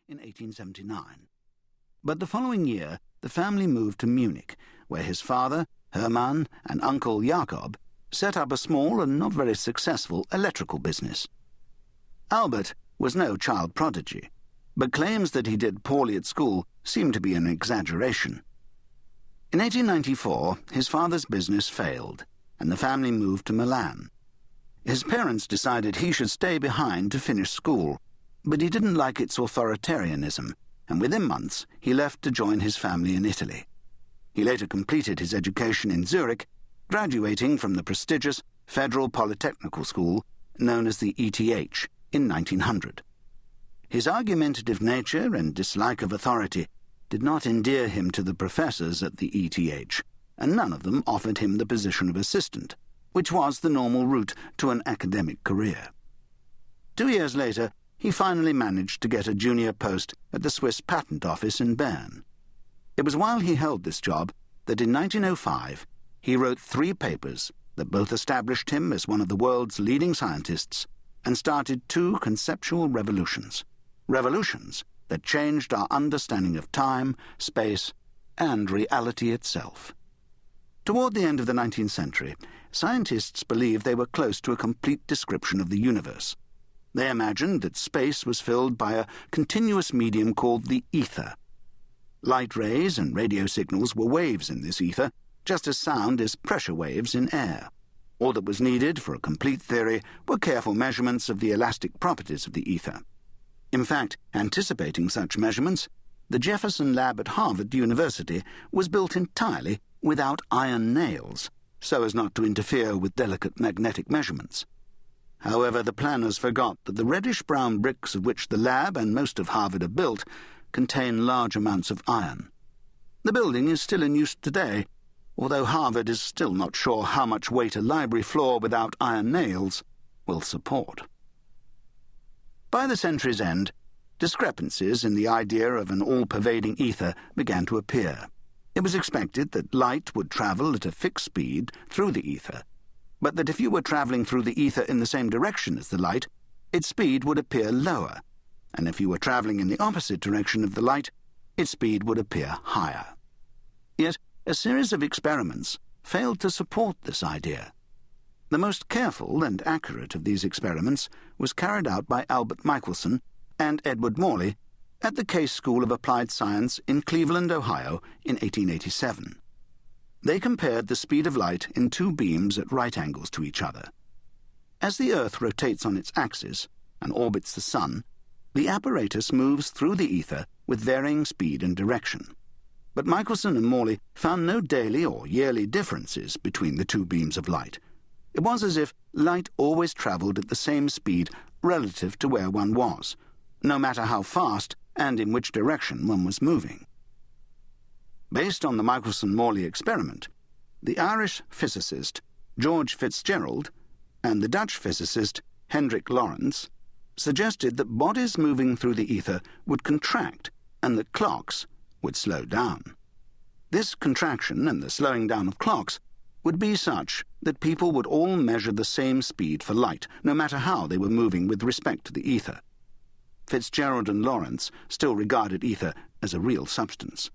in 1879. But the following year, the family moved to Munich, where his father, Hermann, and uncle Jakob set up a small and not very successful electrical business. Albert was no child prodigy, but claims that he did poorly at school seem to be an exaggeration. In 1894, his father's business failed, and the family moved to Milan. His parents decided he should stay behind to finish school, but he didn't like its authoritarianism, and within months he left to join his family in Italy. He later completed his education in Zurich, graduating from the prestigious Federal Polytechnical School known as the ETH in 1900. His argumentative nature and dislike of authority did not endear him to the professors at the ETH, and none of them offered him the position of assistant, which was the normal route to an academic career. 2 years later, he finally managed to get a junior post at the Swiss Patent Office in Bern. It was while he held this job that in 1905 he wrote 3 papers that both established him as one of the world's leading scientists and started 2 conceptual revolutions that changed our understanding of time, space, and reality itself. Toward the end of the 19th century, scientists believed they were close to a complete description of the universe. They imagined that space was filled by a continuous medium called the ether. Light rays and radio signals were waves in this ether, just as sound is pressure waves in air. All that was needed for a complete theory were careful measurements of the elastic properties of the ether. In fact, anticipating such measurements, the Jefferson Lab at Harvard University was built entirely without iron nails, so as not to interfere with delicate magnetic measurements. However, the planners forgot that the reddish-brown bricks of which the lab and most of Harvard are built contain large amounts of iron. The building is still in use today, although Harvard is still not sure how much weight a library floor without iron nails will support. By the century's end, discrepancies in the idea of an all-pervading ether began to appear. It was expected that light would travel at a fixed speed through the ether, but that if you were travelling through the ether in the same direction as the light, its speed would appear lower, and if you were travelling in the opposite direction of the light, its speed would appear higher. Yet, a series of experiments failed to support this idea. The most careful and accurate of these experiments was carried out by Albert Michelson and Edward Morley at the Case School of Applied Science in Cleveland, Ohio, in 1887. They compared the speed of light in 2 beams at right angles to each other. As the Earth rotates on its axis and orbits the Sun, the apparatus moves through the ether with varying speed and direction. But Michelson and Morley found no daily or yearly differences between the 2 beams of light. It was as if light always travelled at the same speed relative to where one was, no matter how fast and in which direction one was moving. Based on the Michelson-Morley experiment, the Irish physicist George Fitzgerald and the Dutch physicist Hendrik Lorentz suggested that bodies moving through the ether would contract and that clocks would slow down. This contraction and the slowing down of clocks would be such that people would all measure the same speed for light, no matter how they were moving with respect to the ether. Fitzgerald and Lorentz still regarded ether as a real substance.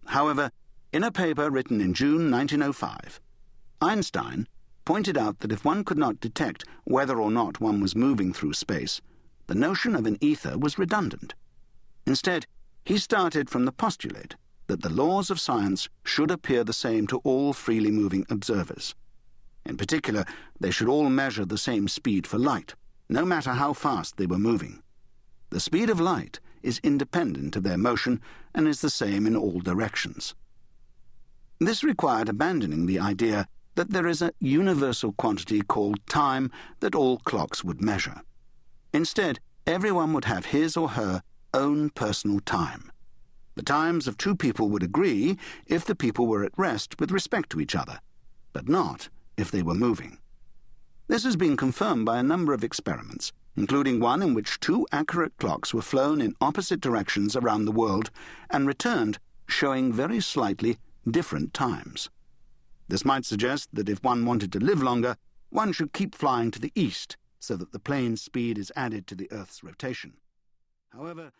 However, in a paper written in June 1905, Einstein pointed out that if one could not detect whether or not one was moving through space, the notion of an ether was redundant. Instead, he started from the postulate that the laws of science should appear the same to all freely moving observers. In particular, they should all measure the same speed for light, no matter how fast they were moving. The speed of light is independent of their motion and is the same in all directions. This required abandoning the idea that there is a universal quantity called time that all clocks would measure. Instead, everyone would have his or her own personal time. The times of 2 people would agree if the people were at rest with respect to each other, but not if they were moving. This has been confirmed by a number of experiments, including one in which 2 accurate clocks were flown in opposite directions around the world and returned showing very slightly different times. This might suggest that if one wanted to live longer, one should keep flying to the east so that the plane's speed is added to the Earth's rotation. However,